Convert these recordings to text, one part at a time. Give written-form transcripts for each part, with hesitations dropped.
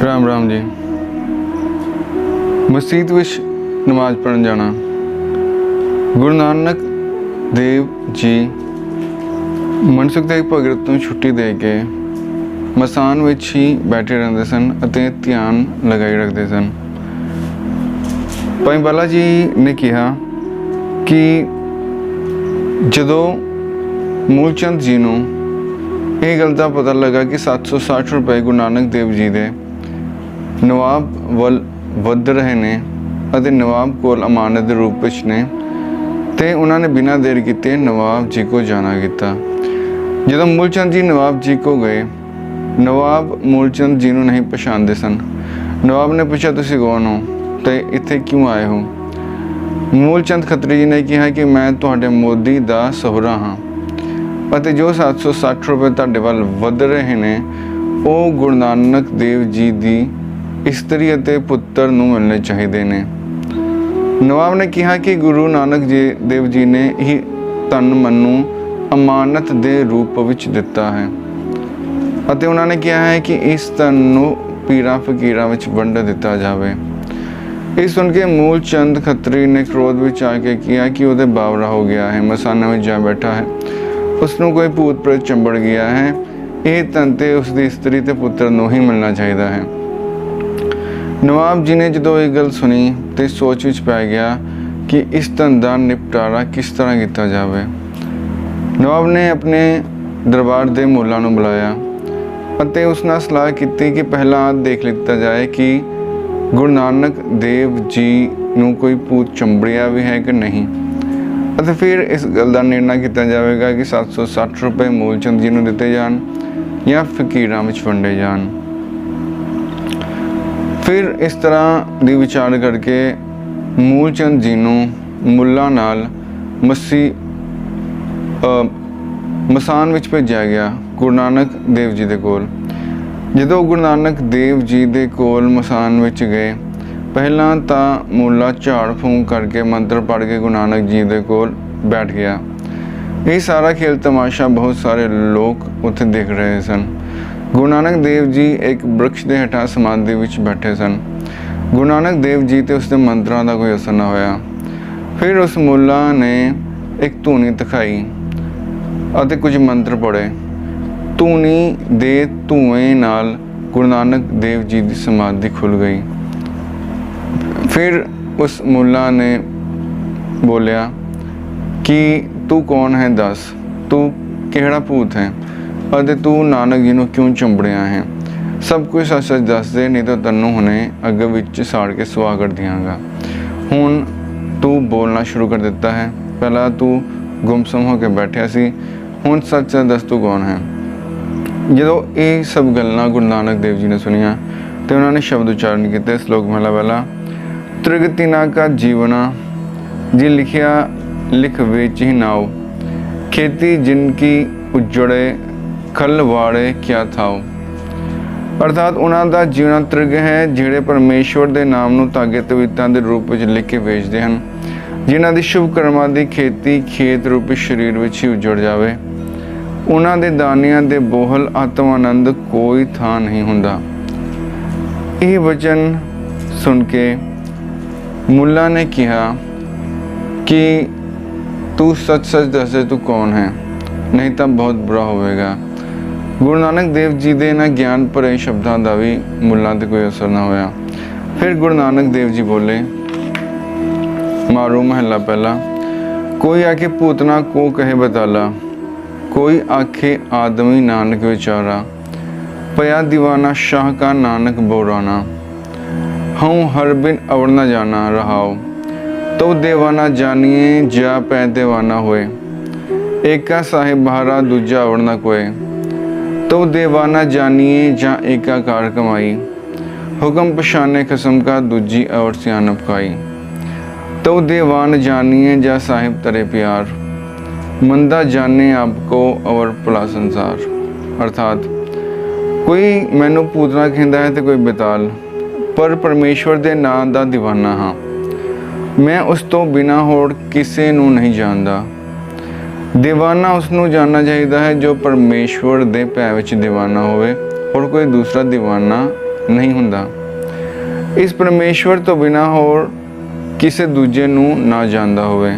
राम राम जी। मसीत विच नमाज पढ़न जाना। गुरु नानक देव जी मनसुख दे भगत तो छुट्टी दे के मसान विच ही बैठे रहते सन अते ध्यान लगाई रखते सन। भाई बाला जी ने कहा कि जदों मूलचंद जी नूं ਇਹ ਗੱਲ ਦਾ पता लगा कि 760 रुपए गुरु नानक देव जी दे नवाब ਵੱਲ ਵੱਧ ਰਹੇ ਨੇ ਅਤੇ नवाब ਕੋਲ अमानत ਦੇ रूप ਵਿੱਚ ਨੇ ਤੇ ਉਹਨਾਂ ਨੇ ਬਿਨਾਂ ਦੇਰ ਕੀਤੇ नवाब जी को जाना ਕੀਤਾ। ਜਦੋਂ मूलचंद जी नवाब जी को गए, नवाब मूलचंद जी ਨੂੰ नहीं ਪਛਾਣਦੇ ਸਨ। नवाब ने पूछा ਤੁਸੀਂ कौन हो ਤੇ ਇੱਥੇ ਕਿਉਂ ਆਏ ਹੋ। मूलचंद खत्री जी ने कहा कि मैं ਤੁਹਾਡੇ ਮੋਦੀ ਦਾ ਸਹੁਰਾ ਹਾਂ ਅਤੇ ਜੋ 760 रुपए ਤੁਹਾਡੇ ਵੱਲ ਵੱਧ ਰਹੇ ਨੇ ਉਹ ਗੁਰੂ ਨਾਨਕ ਦੇਵ ਜੀ ਦੀ ਇਸਤਰੀ ਅਤੇ ਪੁੱਤਰ ਨੂੰ ਮਿਲਣੇ ਚਾਹੀਦੇ ਨੇ। ਨਵਾਬ ਨੇ ਕਿਹਾ ਕਿ ਗੁਰੂ ਨਾਨਕ ਦੇਵ ਜੀ ਨੇ ਹੀ ਧਨ ਮੈਨੂੰ ਅਮਾਨਤ ਦੇ ਰੂਪ ਵਿੱਚ ਦਿੱਤਾ ਹੈ ਅਤੇ ਉਹਨਾਂ ਨੇ ਕਿਹਾ ਹੈ ਕਿ ਇਸ ਧਨ ਨੂੰ ਪੀਰਾਂ ਫਕੀਰਾਂ ਵਿੱਚ ਵੰਡ ਦਿੱਤਾ ਜਾਵੇ। ਇਹ ਸੁਣ ਕੇ मूलचंद खत्री ने क्रोध ਵਿੱਚ ਆ ਕੇ ਕਿਹਾ ਕਿ ਉਹਦੇ ਬਾਵਰਾ ਹੋ ਗਿਆ ਹੈ, ਮਸਾਨਾ ਵਿੱਚ ਜਾ ਬੈਠਾ ਹੈ, ਉਸਨੂੰ ਕੋਈ ਭੂਤ ਪ੍ਰੇਤ ਚੰਬੜ ਗਿਆ ਹੈ, ਇਹ ਧਨ ਤੇ ਉਸ ਦੀ ਇਸਤਰੀ ਤੇ ਪੁੱਤਰ ਨੂੰ ਹੀ ਮਿਲਣਾ ਚਾਹੀਦਾ ਹੈ। नवाब जी ने जो ये गल सुनी तो सोच विच पै गया कि इस धन का निपटारा किस तरह किया जाए। नवाब ने अपने दरबार के मुल्लां नूं बुलाया और उस नाल सलाह की कि पहला देख लिता जाए कि गुरु नानक देव जी नूं कोई भूत चंबड़िया भी है कि नहीं, और फिर इस गल का निर्णय किया जाएगा कि 760 रुपए मूलचंद जी नूं दिते जान या फकीरां विच वंडे जान। फिर इस तरह दी विचार करके मूलचंद जी नूं मुल्ला नाल मसान विच भेजा गया गुरु नानक देव जी दे कोल। जदों गुरु नानक देव जी दे कोल मसान विच गए, पहला तो मुल्ला झाड़ फूंक करके मंत्र पढ़ के गुरु नानक जी दे कोल बैठ गया। ये सारा खेल तमाशा बहुत सारे लोग उत्थे देख रहे सन। गुरु नानक देव जी एक वृक्ष के हेठां समाधि विच बैठे सन। गुरु नानक देव जी ते उसके मंत्रों का कोई असर न होया। फिर उस मुल्ला ने एक धूनी दिखाई और कुछ मंत्र पढ़े। धूनी दे धुएं नाल गुरु नानक देव जी की समाधि खुल गई। फिर उस मुल्ला ने बोलिया कि तू कौन है, दस तू किहड़ा भूत है और तू नानक जी नूं क्यों चंबड़िया है। सब कुछ सच सच दस दे, नहीं तो तैनूं हुणे अग विच साड़ के सुहा कर दियांगा। हुण तू बोलना शुरू कर दिता है, पहला तू गुमसुम होकर बैठा सी, हुण सच सच दस तू कौन है। जदों ये सब गल्लां गुरु नानक देव जी ने सुनिया तो उन्होंने शब्द उच्चारण किए। श्लोक महला पहला। त्रिगतिना का जीवना जी लिखिया लिख वेच ही नाओ, खेती जिनकी उजड़े खल वाड़े क्या थाओ। अर्थात उन्हों का जीवना त्रिग है जिहड़े परमेश्वर के नाम नूं धागे तवीतां के रूप में लिख के बेचते हैं, जिन्हां दी शुभ कर्मां दी खेती खेत रूपी शरीर विच ही उजड़ जाए। उन्हां दे दानियां दे बोहल आत्मानंद कोई थां नहीं हुंदा। यह वचन सुन के मुल्ला ने कहा कि तू सच सच दस तू कौन है, नहीं तो बहुत बुरा होगा। गुरु नानक देव जी के इन्हां ज्ञान भरे शब्दों का भी मुल्लां ते कोई असर ना होया। फिर गुरु नानक देव जी बोले। मारू महला पहला। कोई आखे पूतना को कहे बताला, कोई आखे आदमी नानक विचारा, पया दीवाना शाह का नानक बोराना। हूँ हर बिन अवर न जाना रहाओ, तो देवाना जानिए जा पै देवाना होए। एका साहिब बहारा दूजा अवर न कोय, तो देवाना जानिए जा एकाकार कमाई। हुक्म पछाने खसम का दूजी अवर सियानप खाई, तो देवान जानिए जा साहिब तरे प्यार। मंदा जाने आपको अवर भला संसार। अर्थात कोई मैनू पूतना कहता है तो कोई बेताल, पर परमेश्वर के नाम का दीवाना हाँ। मैं उस तो बिना होर किसे नू नहीं जानता। दीवाना उसनू जानना चाहिए है जो परमेश्वर दे पै विच दीवाना होवे और कोई दूसरा दीवाना नहीं हुंदा। इस परमेश्वर तो बिना होर किसी दूजे नूं ना जानदा होवे।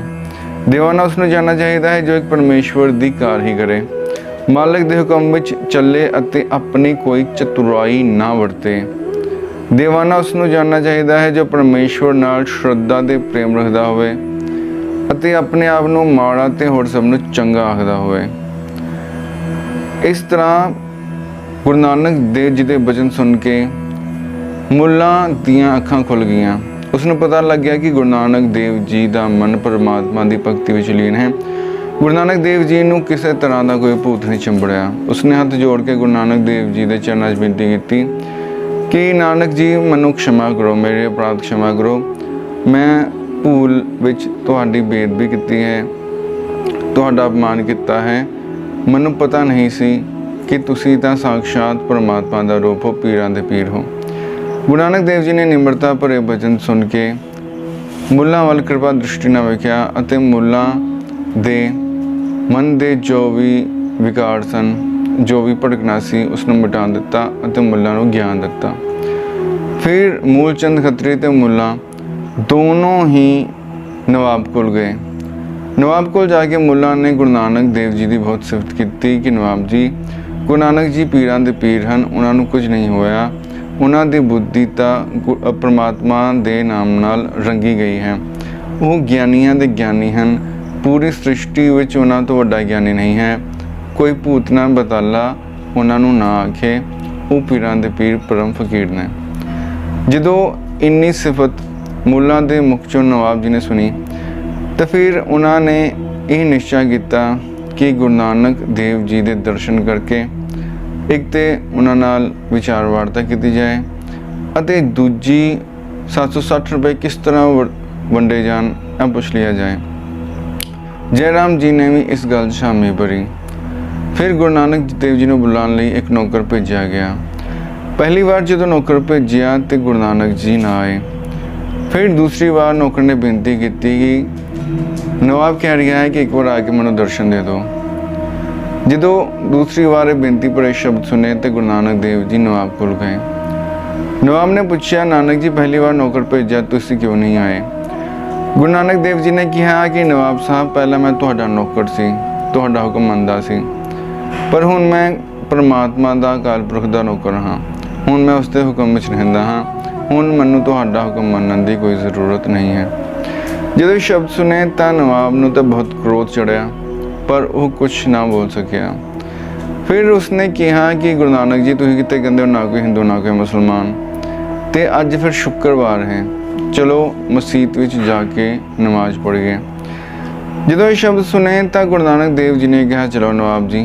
दीवाना उसनूं जानना चाहिदा है जो एक परमेश्वर दी कार ही करे, मालिक दे हुक्म विच चले अते अपनी कोई चतुराई ना वरते। दीवाना उसनूं जानना चाहिदा है जो परमेश्वर नाल श्रद्धा ते प्रेम रखदा होवे अते अपने आप नूं माड़ा ते होर सब नूं चंगा आखदा होवे। इस तरह गुरु नानक देव जी दे वचन सुन के मुल्लां दियां अखां खुल गईयां। उसनूं पता लग गया कि गुरु नानक देव जी दा मन परमात्मा दी भगती विच लीन है। गुरु नानक देव जी नूं किसी तरह का कोई भूत नहीं चिंबड़िया। उसने हथ जोड़ के गुरु नानक देव जी के चरणों 'च बेनती की कि नानक जी मैनूं क्षमा करो, मेरे अपराध क्षमा करो, मैं भूल विच तुहाडी बेदबी की है, तुहाडा अपमान किया है। मैनूं पता नहीं सी कि तुसीं तां साक्षात परमात्मा का रूप हो, पीरां दे पीर हो। गुरु नानक देव जी ने निम्रता भरे वचन सुन के मुल्लां वल कृपा दृष्टि नाल वेख्या अते मुल्लां दे मन दे जो भी विकार सन, जो भी भड़कना सी, उसनूं मिटा दिता अते मुल्लां नूं ज्ञान दिता। फिर मूलचंद खत्री ते मुल्लां दोनों ही नवाब कोल गए। नवाब कोल जाके मुल्लां ने गुरु नानक देव जी की बहुत सिफत की कि नवाब जी, गुरु नानक जी पीरां दे पीर हन, उन्हां नूं कुछ नहीं होया, उन्हां दी बुद्धि तां परमात्मा दे नाम नाल रंगी गई है। वो ज्ञानियां दे ज्ञानी हन, पूरी सृष्टि विच उन्हां तो वड्डा ज्ञानी नहीं है। कोई भूत ना बताला उन्हां नूं ना आखे, वो पीरां दे पीर परम फकीर ने। जदों इन्नी सिफत मुल्लां दे मुख चों नवाब जी ने सुनी तो फिर उन्होंने यह निश्चय किया कि गुरु नानक देव जी के दर्शन करके एक तो उन्हां नाल विचार वार्ता की जाए अते दूजी 760 रुपए किस तरह वंडे जान यह पुछ लिया जाए। जयराम जी ने भी इस गल हामी भरी। फिर गुरु नानक देव जी को बुलाने लई एक नौकर भेजा गया। पहली बार जो नौकर भेजिया तो गुरु नानक जी ना आए। फिर दूसरी बार नौकर ने बेनती की कि नवाब कह रहा है कि एक बार आके मैनूं दर्शन दे दो। जो दूसरी बार बेनती भरे शब्द सुने तो गुरु नानक देव जी नवाब कोल गए। नवाब ने पूछा, नानक जी पहली बार नौकर भेजा, तुसीं क्यों नहीं आए? गुरु नानक देव जी ने कहा कि नवाब साहब, पहला मैं तुहाडा नौकर सी, तुहाडा हुक्म मनदा सी, पर हुण मैं परमात्मा दा अकाल पुरख दा नौकर हाँ, हुण मैं उसके हुक्म विच रहिंदा हाँ, हुण मैनूं तुहाडा हुक्म मनण दी कोई ज़रूरत नहीं है। जो शब्द सुने तो नवाब नूं तो बहुत क्रोध चढ़िया, पर वह कुछ ना बोल सकिया। फिर उसने कहा कि गुरु नानक जी, तुसीं कित्ते कहंदे हो ना कोई हिंदू ना कोई मुसलमान, ते अज फिर शुक्रवार है, चलो मसीत विच जाके नमाज पढ़िए। जो ये शब्द सुने तो गुरु नानक देव जी ने कहा, चलो नवाब जी,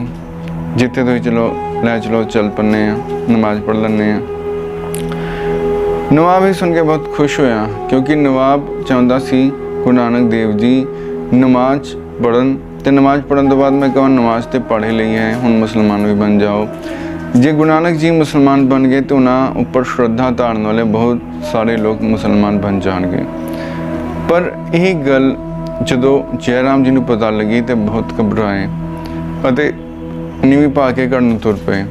जिथे तुसीं चलो लै चलो, चल पन्ने नमाज पढ़ लैने। नवाब ही सुन के बहुत खुश होया, क्योंकि नवाब चाहता सी गुरु नानक देव जी नमाज पढ़न, तो नमाज पढ़न तो बाद मैं कहूँ नमाज तो पढ़ ही ली है, हुण मुसलमान भी बन जाओ। जे गुरु नानक जी मुसलमान बन गए तो उन्होंने उपर श्रद्धा धारण वाले बहुत सारे लोग मुसलमान बन जाएंगे। पर यही गल जो जयराम जी को पता लगी तो बहुत घबराए अते नीवी पा के घर नूं तुर पे।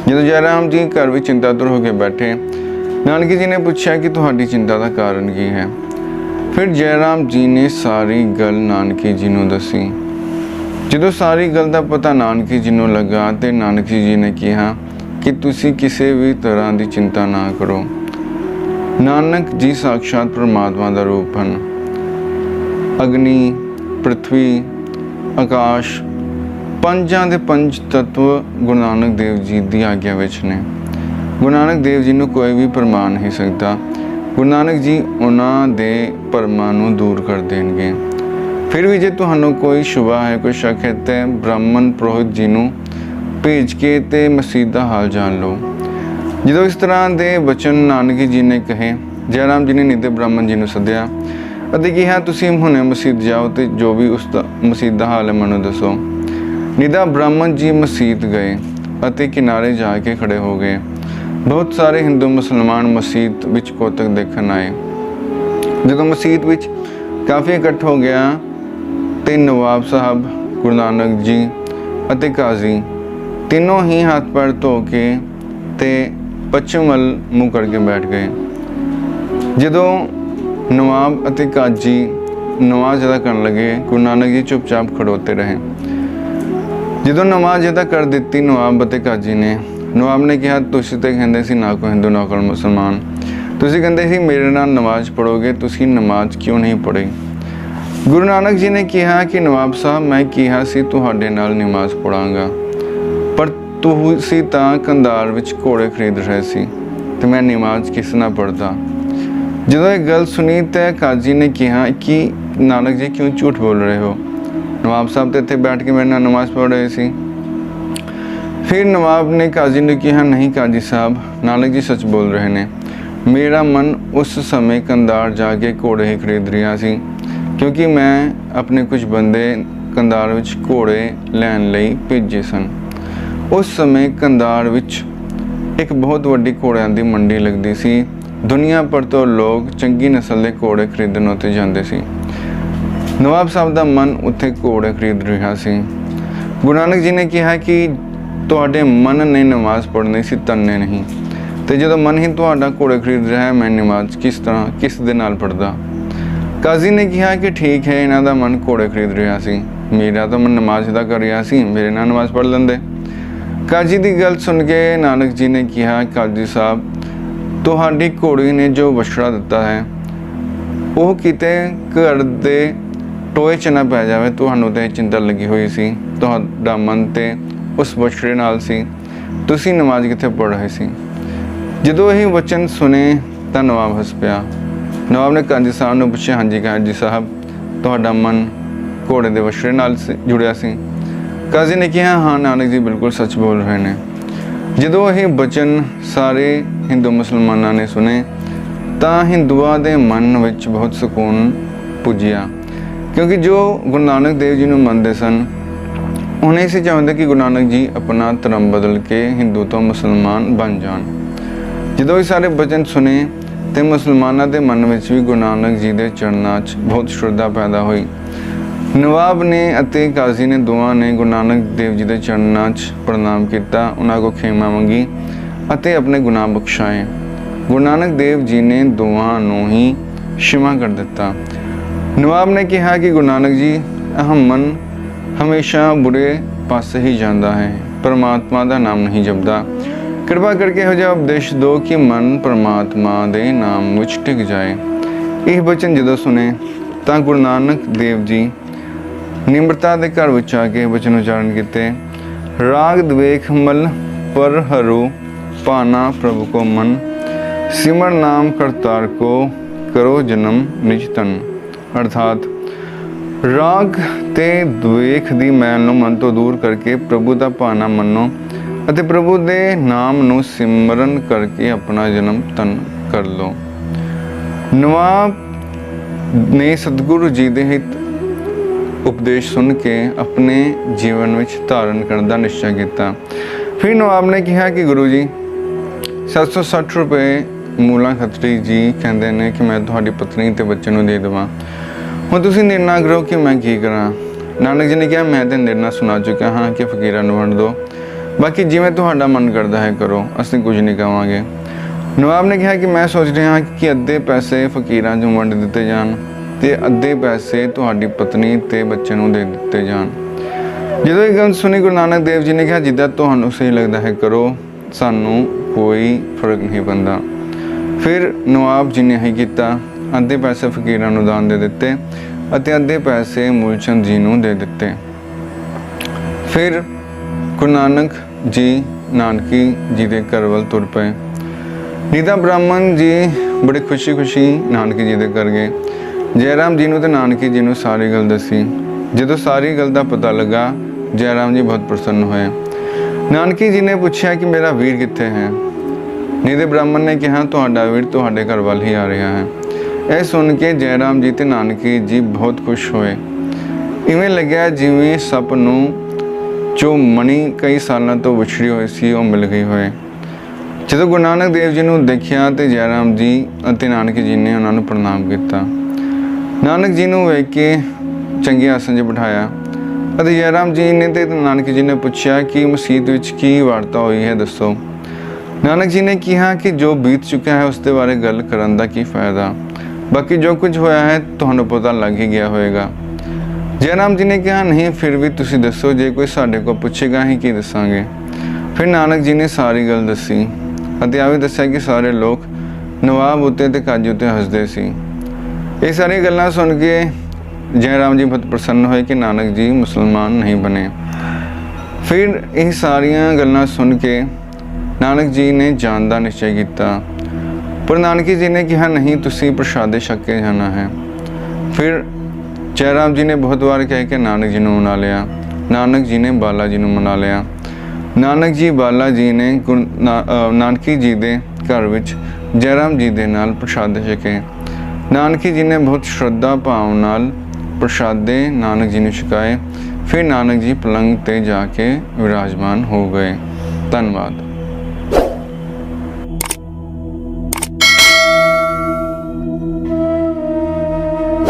जो जयराम जी घर में चिंतातुर होकर बैठे, नानक जी ने पूछा कि तुहाडी चिंता का कारण की है। फिर जयराम जी ने सारी गल नानकी जी को दसी। जो सारी गल का पता नानकी जी को लगा तो नानकी जी ने कहा कि तुसी किसी भी तरह की चिंता ना करो। नानक जी साक्षात परमात्मा का रूप हैं। अग्नि, पृथ्वी, आकाश, पंजां दे पंज तत्व गुरु नानक देव जी की आग्या विच ने। गुरु नानक देव जी को कोई भी भरमा नहीं सकता। गुरु नानक जी उन्हां दे भरमां नूं दूर कर देंगे। फिर भी जे तुहानूं कोई शुबा है, कोई शक है, तो ब्राह्मण पुरोहित जी नूं भेज के ते मसीत दा हाल जान लो। जो इस तरह के वचन नानक जी ने कहे, जयराम जी ने नीते ब्राह्मण जी नूं सद्दिया अते कहा, तुसीं हुणे मसीत जाओ तो जो भी उस मसीत का हाल है मैनूं दसो। निदा ब्राह्मण जी मसीत गए अते किनारे जाके खड़े हो गए। बहुत सारे हिंदू मुसलमान मसीत विच कौतक देखण आए। जो मसीत विच काफ़ी इकट्ठ हो गया तो नवाब साहब, गुरु नानक जी अते काजी तीनों ही हाथ पैर धो के ते ਪੱਛਮ ਵੱਲ ਮੂੰਹ ਕਰਕੇ ਬੈਠ ਗਏ। ਜਦੋਂ ਨਵਾਬ ਅਤੇ ਕਾਜੀ ਨਮਾਜ਼ ਅਦਾ ਕਰਨ ਲੱਗੇ, ਗੁਰੂ ਨਾਨਕ ਜੀ ਚੁੱਪਚਾਪ ਖੜੋਤੇ ਰਹੇ। ਜਦੋਂ ਨਮਾਜ਼ ਅਦਾ ਕਰ ਦਿੱਤੀ ਨਵਾਬ ਅਤੇ ਕਾਜੀ ਨੇ, ਨਵਾਬ ਨੇ ਕਿਹਾ, ਤੁਸੀਂ ਤਾਂ ਕਹਿੰਦੇ ਸੀ ਨਾ ਕੋਈ ਹਿੰਦੂ ਨਾ ਕੋਈ ਮੁਸਲਮਾਨ, ਤੁਸੀਂ ਕਹਿੰਦੇ ਸੀ ਮੇਰੇ ਨਾਲ ਨਮਾਜ਼ ਪੜ੍ਹੋਗੇ, ਤੁਸੀਂ ਨਮਾਜ਼ ਕਿਉਂ ਨਹੀਂ ਪੜ੍ਹੀ? ਗੁਰੂ ਨਾਨਕ ਜੀ ਨੇ ਕਿਹਾ ਕਿ ਨਵਾਬ ਸਾਹਿਬ, ਮੈਂ ਕਿਹਾ ਸੀ ਤੁਹਾਡੇ ਨਾਲ ਨਮਾਜ਼ ਪੜਾਂਗਾ, ਪਰ ਤੁਸੀਂ ਤਾਂ ਕੰਧਾਰ ਵਿੱਚ ਘੋੜੇ ਖਰੀਦ ਰਹੇ ਸੀ ਤੇ ਮੈਂ ਨਮਾਜ਼ ਕਿਸ ਨਾਲ ਪੜ੍ਹਦਾ? ਜਦੋਂ ਇਹ ਗੱਲ ਸੁਣੀ ਤਾਂ ਕਾਜੀ ਨੇ ਕਿਹਾ ਕਿ ਨਾਨਕ ਜੀ ਕਿਉਂ ਝੂਠ ਬੋਲ ਰਹੇ ਹੋ? ਨਵਾਬ ਸਾਹਿਬ ਤਾਂ ਇੱਥੇ ਬੈਠ ਕੇ ਮੇਰੇ ਨਾਲ ਨਮਾਜ਼ ਪੜ੍ਹ ਰਹੇ ਸੀ। ਫਿਰ ਨਵਾਬ ਨੇ ਕਾਜੀ ਨੂੰ ਕਿਹਾ, ਨਹੀਂ ਕਾਜੀ ਸਾਹਿਬ, ਨਾਨਕ ਜੀ ਸੱਚ ਬੋਲ ਰਹੇ ਨੇ। ਮੇਰਾ ਮਨ ਉਸ ਸਮੇਂ ਕੰਧਾਰ ਜਾ ਕੇ ਘੋੜੇ ਹੀ ਖਰੀਦ ਰਿਹਾ ਸੀ, ਕਿਉਂਕਿ ਮੈਂ ਆਪਣੇ ਕੁਝ ਬੰਦੇ ਕੰਧਾਰ ਵਿੱਚ ਘੋੜੇ ਲੈਣ ਲਈ ਭੇਜੇ ਸਨ। ਉਸ ਸਮੇਂ ਕੰਧਾਰ ਵਿੱਚ ਇੱਕ ਬਹੁਤ ਵੱਡੀ ਘੋੜਿਆਂ ਦੀ ਮੰਡੀ ਲੱਗਦੀ ਸੀ। ਦੁਨੀਆ ਭਰ ਤੋਂ ਲੋਕ ਚੰਗੀ ਨਸਲ ਦੇ ਘੋੜੇ ਖਰੀਦਣ ਉੱਤੇ ਜਾਂਦੇ ਸੀ। ਨਵਾਬ ਸਾਹਿਬ ਦਾ ਮਨ ਉੱਥੇ ਘੋੜੇ ਖਰੀਦ ਰਿਹਾ ਸੀ। ਗੁਰੂ ਨਾਨਕ ਜੀ ਨੇ ਕਿਹਾ ਕਿ ਤੁਹਾਡੇ ਮਨ ਨੇ ਨਮਾਜ਼ ਪੜ੍ਹਨੀ ਸੀ, ਤਨ ਨੇ ਨਹੀਂ, ਅਤੇ ਜਦੋਂ ਮਨ ਹੀ ਤੁਹਾਡਾ ਘੋੜੇ ਖਰੀਦ ਰਿਹਾ ਹੈ, ਮੈਂ ਨਮਾਜ਼ ਕਿਸ ਦੇ ਨਾਲ ਪੜ੍ਹਦਾ? ਕਾਜ਼ੀ ਨੇ ਕਿਹਾ ਕਿ ਠੀਕ ਹੈ, ਇਹਨਾਂ ਦਾ ਮਨ ਘੋੜੇ ਖਰੀਦ ਰਿਹਾ ਸੀ, ਮੇਰਾ ਤਾਂ ਮਨ ਨਮਾਜ਼ ਅਦਾ ਕਰ ਰਿਹਾ ਸੀ, ਮੇਰੇ ਨਾਲ ਨਮਾਜ਼ ਪੜ੍ਹ ਲੈਂਦੇ। ਕਾਜ਼ੀ ਦੀ ਗੱਲ ਸੁਣ ਕੇ ਨਾਨਕ ਜੀ ਨੇ ਕਿਹਾ, ਕਾਜ਼ੀ ਸਾਹਿਬ, ਤੁਹਾਡੀ ਘੋੜੀ ਨੇ ਜੋ ਬਛੜਾ ਦਿੱਤਾ ਹੈ ਉਹ ਕਿਤੇ ਘਰ ਦੇ ਟੋਏ 'ਚ ਨਾ ਪੈ ਜਾਵੇ। ਤੁਹਾਨੂੰ ਤਾਂ ਇਹ ਚਿੰਤਾ ਲੱਗੀ ਹੋਈ ਸੀ, ਤੁਹਾਡਾ ਮਨ ਤੇ ਉਸ ਬਛੜੇ ਨਾਲ ਸੀ, ਤੁਸੀਂ ਨਮਾਜ਼ ਕਿੱਥੇ ਪੜ੍ਹ ਰਹੇ ਸੀ? ਜਦੋਂ ਇਹ ਵਚਨ ਸੁਣੇ ਤਾਂ ਨਵਾਬ ਹੱਸ ਪਿਆ। ਨਵਾਬ ਨੇ ਕਾਜੀ ਸਾਹਿਬ ਨੂੰ ਪੁੱਛਿਆ, ਹਾਂਜੀ ਕਾਜੀ ਸਾਹਿਬ, ਤੁਹਾਡਾ ਮਨ ਘੋੜੇ ਦੇ ਬਛੜੇ ਨਾਲ ਜੁੜਿਆ ਸੀ? ਕਾਜ਼ੀ ਨੇ ਕਿਹਾ, ਹਾਂ ਨਾਨਕ ਜੀ ਬਿਲਕੁਲ ਸੱਚ ਬੋਲ ਰਹੇ ਨੇ। ਜਦੋਂ ਇਹ ਬਚਨ ਸਾਰੇ ਹਿੰਦੂ ਮੁਸਲਮਾਨਾਂ ਨੇ ਸੁਣੇ ਤਾਂ ਹਿੰਦੂਆਂ ਦੇ ਮਨ ਵਿੱਚ ਬਹੁਤ ਸਕੂਨ ਪੁੱਜਿਆ, ਕਿਉਂਕਿ ਜੋ ਗੁਰੂ ਨਾਨਕ ਦੇਵ ਜੀ ਨੂੰ ਮੰਨਦੇ ਸਨ ਉਹ ਨਹੀਂ ਸੀ ਚਾਹੁੰਦੇ ਕਿ ਗੁਰੂ ਨਾਨਕ ਜੀ ਆਪਣਾ ਧਰਮ ਬਦਲ ਕੇ ਹਿੰਦੂ ਤੋਂ ਮੁਸਲਮਾਨ ਬਣ ਜਾਣ। ਜਦੋਂ ਇਹ ਸਾਰੇ ਬਚਨ ਸੁਣੇ ਤੇ ਮੁਸਲਮਾਨਾਂ ਦੇ ਮਨ ਵਿੱਚ ਵੀ ਗੁਰੂ ਨਾਨਕ ਜੀ ਦੇ ਚਰਨਾਂ 'ਚ ਬਹੁਤ ਸ਼ਰਧਾ ਪੈਦਾ ਹੋਈ। ਨਵਾਬ ਨੇ ਅਤੇ ਕਾਜ਼ੀ ਨੇ ਦੋਵਾਂ ਨੇ ਗੁਰੂ ਨਾਨਕ ਦੇਵ ਜੀ ਦੇ ਚਰਨਾਂ 'ਚ ਪ੍ਰਣਾਮ ਕੀਤਾ, ਉਹਨਾਂ ਕੋਲ ਖਿਮਾ ਮੰਗੀ ਅਤੇ ਆਪਣੇ ਗੁਨਾਹ ਬਖਸ਼ਾਏ। ਗੁਰੂ ਨਾਨਕ ਦੇਵ ਜੀ ਨੇ ਦੋਵਾਂ ਨੂੰ ਹੀ क्षमा कर ਦਿੱਤਾ। ਨਵਾਬ ਨੇ ਕਿਹਾ ਕਿ ਗੁਰੂ ਨਾਨਕ ਜੀ, ਅਹਮ ਮਨ ਹਮੇਸ਼ਾ ਬੁਰੇ ਪਾਸੇ ਹੀ ਜਾਂਦਾ ਹੈ, ਪਰਮਾਤਮਾ ਦਾ ਨਾਮ ਨਹੀਂ ਜਪਦਾ। ਕਿਰਪਾ ਕਰਕੇ ਇਹੋ ਜਿਹਾ ਉਪਦੇਸ਼ ਦਿਓ ਕਿ ਮਨ ਪਰਮਾਤਮਾ ਦੇ ਨਾਮ ਵਿੱਚ ਟਿਕ ਜਾਏ। ਇਹ ਬਚਨ ਜਦੋਂ ਸੁਣੇ ਤਾਂ ਗੁਰੂ ਨਾਨਕ ਦੇਵ ਜੀ ਨਿਮਰਤਾ ਦੇ ਘਰ ਵਿੱਚ ਆ ਕੇ ਬਚਨ ਉਚਾਰਨ ਕੀਤੇ। ਰਾਗ ਦਵੇਖ ਮਲ ਪਰ ਹਰੂ ਪਾਨਾ ਪ੍ਰਭੂ ਕੋ ਮਨ, ਸਿਮਰ ਨਾਮ ਕਰਤਾਰ ਕੋ ਕਰੋ ਜਨਮ ਨਿਜ ਤਨ। ਅਰਥਾਤ ਰਾਗ ਤੇ ਦਵੇਖ ਦੀ ਮੈਲ ਨੂੰ ਮਨ ਤੋਂ ਦੂਰ ਕਰਕੇ ਪ੍ਰਭੂ ਦਾ ਭਾਣਾ ਮੰਨੋ ਅਤੇ ਪ੍ਰਭੂ ਦੇ ਨਾਮ ਨੂੰ ਸਿਮਰਨ ਕਰਕੇ ਆਪਣਾ ਜਨਮ ਤਨ ਕਰ ਲਓ। ਨਵਾਬ ਨੇ ਸਤਿਗੁਰੂ ਜੀ ਦੇ ਹਿਤ ਉਪਦੇਸ਼ ਸੁਣ ਕੇ ਆਪਣੇ ਜੀਵਨ ਵਿੱਚ ਧਾਰਨ ਕਰਨ ਦਾ ਨਿਸ਼ਚਾ ਕੀਤਾ। ਫਿਰ ਨਵਾਬ ਨੇ ਕਿਹਾ ਕਿ ਗੁਰੂ ਜੀ 760 ਰੁਪਏ ਮੂਲਾ ਖੱਤਰੀ ਜੀ ਕਹਿੰਦੇ ਨੇ ਕਿ ਮੈਂ ਤੁਹਾਡੀ ਪਤਨੀ ਤੇ ਬੱਚੇ ਨੂੰ ਦੇ ਦੇਵਾਂ, ਹੁਣ ਤੁਸੀਂ ਨਿਰਣਾ ਕਰੋ ਕਿ ਮੈਂ ਕੀ ਕਰਾਂ। ਨਾਨਕ ਜੀ ਨੇ ਕਿਹਾ, ਮੈਂ ਤਾਂ ਨਿਰਣਾ ਸੁਣਾ ਚੁੱਕਿਆ ਹਾਂ ਕਿ ਫਕੀਰਾਂ ਨੂੰ ਵੰਡ ਦਿਓ, ਬਾਕੀ ਜਿਵੇਂ ਤੁਹਾਡਾ ਮਨ ਕਰਦਾ ਹੈ ਕਰੋ, ਅਸੀਂ ਕੁਝ ਨਹੀਂ ਕਹਾਂਗੇ। ਨਵਾਬ ਨੇ ਕਿਹਾ ਕਿ ਮੈਂ ਸੋਚ ਰਿਹਾ ਹਾਂ ਕਿ ਅੱਧੇ ਪੈਸੇ ਫਕੀਰਾਂ ਨੂੰ ਵੰਡ ਦਿੱਤੇ ਜਾਣ ਤੇ ਅੱਧੇ ਪੈਸੇ ਤੁਹਾਡੀ ਪਤਨੀ ਤੇ ਬੱਚੇ ਨੂੰ ਦੇ ਦਿੱਤੇ ਜਾਣ। ਜਦੋਂ ਇਹ ਗੱਲ ਸੁਣੀ ਗੁਰੂ ਨਾਨਕ ਦੇਵ ਜੀ ਨੇ ਕਿਹਾ, ਜਿੱਦਾਂ ਤੁਹਾਨੂੰ ਸਹੀ ਲੱਗਦਾ ਹੈ ਕਰੋ, ਸਾਨੂੰ ਕੋਈ ਫਰਕ ਨਹੀਂ ਪੈਂਦਾ। ਫਿਰ ਨਵਾਬ ਜੀ ਨੇ ਹੀ ਕੀਤਾ, ਅੱਧੇ ਪੈਸੇ ਫਕੀਰਾਂ ਨੂੰ ਦਾਨ ਦੇ ਦਿੱਤੇ ਅਤੇ ਅੱਧੇ ਪੈਸੇ ਮੂਲਚੰਦ ਜੀ ਨੂੰ ਦੇ ਦਿੱਤੇ। ਫਿਰ ਗੁਰੂ ਨਾਨਕ ਜੀ ਨਾਨਕੀ ਜੀ ਦੇ ਘਰ ਵੱਲ ਤੁਰ ਪਏ। ਨੀਤਾ ਬ੍ਰਾਹਮਣ ਜੀ ਬੜੀ ਖੁਸ਼ੀ ਨਾਨਕੀ ਜੀ ਦੇ ਘਰ ਗਏ। ਜੈ ਰਾਮ ਜੀ ਨੂੰ ਤੇ ਨਾਨਕੀ ਜੀ ਨੂੰ ਸਾਰੀ ਗੱਲ ਦੱਸੀ। ਜਦੋਂ ਸਾਰੀ ਗੱਲ ਦਾ ਪਤਾ ਲੱਗਾ, ਜੈ ਰਾਮ ਜੀ ਬਹੁਤ ਪ੍ਰਸੰਨ ਹੋਏ। ਨਾਨਕੀ ਜੀ ਨੇ ਪੁੱਛਿਆ ਕਿ ਮੇਰਾ ਵੀਰ ਕਿੱਥੇ ਹੈ? ਨੀਤੇ ਬ੍ਰਾਹਮਣ ਨੇ ਕਿਹਾ, ਤੁਹਾਡਾ ਵੀਰ ਤੁਹਾਡੇ ਘਰ ਵੱਲ ਹੀ ਆ ਰਿਹਾ ਹੈ। ਇਹ ਸੁਣ ਕੇ ਜੈ ਰਾਮ ਜੀ ਤੇ ਨਾਨਕੀ ਜੀ ਬਹੁਤ ਖੁਸ਼ ਹੋਏ। ਇਵੇਂ ਲੱਗਿਆ ਜਿਵੇਂ ਸੱਪ ਨੂੰ ਜੋ ਮਣੀ ਕਈ ਸਾਲਾਂ ਤੋਂ ਵਿਛੜੀ ਹੋਈ ਸੀ ਉਹ ਮਿਲ ਗਈ ਹੋਏ। ਜਦੋਂ ਗੁਰੂ ਨਾਨਕ ਦੇਵ ਜੀ ਨੂੰ ਦੇਖਿਆ ਤੇ ਜੈ ਰਾਮ ਜੀ ਅਤੇ ਨਾਨਕੀ ਜੀ ਨੇ ਉਹਨਾਂ ਨੂੰ ਪ੍ਰਣਾਮ ਕੀਤਾ। ਨਾਨਕ ਜੀ ਨੂੰ ਵੇਖ ਕੇ ਚੰਗੇ ਆਸਣ 'ਚ ਬਿਠਾਇਆ ਅਤੇ ਜੈ ਰਾਮ ਜੀ ਨੇ ਤੇ ਨਾਨਕੀ ਜੀ ਨੇ ਪੁੱਛਿਆ ਕਿ ਮਸੀਤ ਵਿੱਚ ਕੀ ਵਾਰਤਾ ਹੋਈ ਹੈ, ਦੱਸੋ। ਨਾਨਕ ਜੀ ਨੇ ਕਿਹਾ ਕਿ ਜੋ ਬੀਤ ਚੁੱਕਿਆ ਹੈ ਉਸ ਦੇ ਬਾਰੇ ਗੱਲ ਕਰਨ ਦਾ ਕੀ ਫਾਇਦਾ, ਬਾਕੀ ਜੋ ਕੁਝ ਹੋਇਆ ਹੈ ਤੁਹਾਨੂੰ ਪਤਾ ਲੱਗ ਹੀ ਗਿਆ ਹੋਵੇਗਾ। ਜੈ ਰਾਮ ਜੀ ਨੇ ਕਿਹਾ, ਨਹੀਂ ਫਿਰ ਵੀ ਤੁਸੀਂ ਦੱਸੋ, ਜੇ ਕੋਈ ਸਾਡੇ ਕੋਲ ਪੁੱਛੇਗਾ ਹੀ ਕੀ ਦੱਸਾਂਗੇ। ਫਿਰ ਨਾਨਕ ਜੀ ਨੇ ਸਾਰੀ ਗੱਲ ਦੱਸੀ ਅਤੇ ਆ ਵੀ ਦੱਸਿਆ ਕਿ ਸਾਰੇ ਲੋਕ ਨਵਾਬ ਉੱਤੇ ਤੇ ਕਾਜੀ ਉੱਤੇ ਹੱਸਦੇ ਸੀ। ਇਹ ਸਾਰੀਆਂ ਗੱਲਾਂ ਸੁਣ ਕੇ ਜੈ ਰਾਮ ਜੀ ਬਹੁਤ ਪ੍ਰਸੰਨ ਹੋਏ ਕਿ ਨਾਨਕ ਜੀ ਮੁਸਲਮਾਨ ਨਹੀਂ ਬਣੇ। ਫਿਰ ਇਹ ਸਾਰੀਆਂ ਗੱਲਾਂ ਸੁਣ ਕੇ ਨਾਨਕ ਜੀ ਨੇ ਜਾਣ ਦਾ ਨਿਸ਼ਚੈ ਕੀਤਾ, ਪਰ ਨਾਨਕੀ ਜੀ ਨੇ ਕਿਹਾ, ਨਹੀਂ ਤੁਸੀਂ ਪ੍ਰਸ਼ਾਦੇ ਛਕ ਕੇ ਜਾਣਾ ਹੈ। ਫਿਰ ਜੈ ਰਾਮ ਜੀ ਨੇ ਬਹੁਤ ਵਾਰ ਕਹਿ ਕੇ ਨਾਨਕ ਜੀ ਨੂੰ ਮਨਾ ਲਿਆ। ਨਾਨਕ ਜੀ ਨੇ ਬਾਲਾ ਜੀ ਨੂੰ ਮਨਾ ਲਿਆ। ਨਾਨਕ ਜੀ ਬਾਲਾ ਜੀ ਨੇ ਨਾਨਕੀ ਜੀ ਦੇ ਘਰ ਵਿੱਚ ਜੈ ਰਾਮ ਜੀ ਦੇ ਨਾਲ ਪ੍ਰਸ਼ਾਦੇ ਛਕੇ। ਨਾਨਕੀ ਜੀ ਨੇ ਬਹੁਤ ਸ਼ਰਧਾ ਭਾਵ ਨਾਲ ਪ੍ਰਸ਼ਾਦੇ ਨਾਨਕ ਜੀ ਨੂੰ ਛਕਾਏ। ਫਿਰ ਨਾਨਕ ਜੀ ਪਲੰਗ ਤੇ ਜਾ ਕੇ ਵਿਰਾਜਮਾਨ ਹੋ ਗਏ। ਧੰਨਵਾਦ।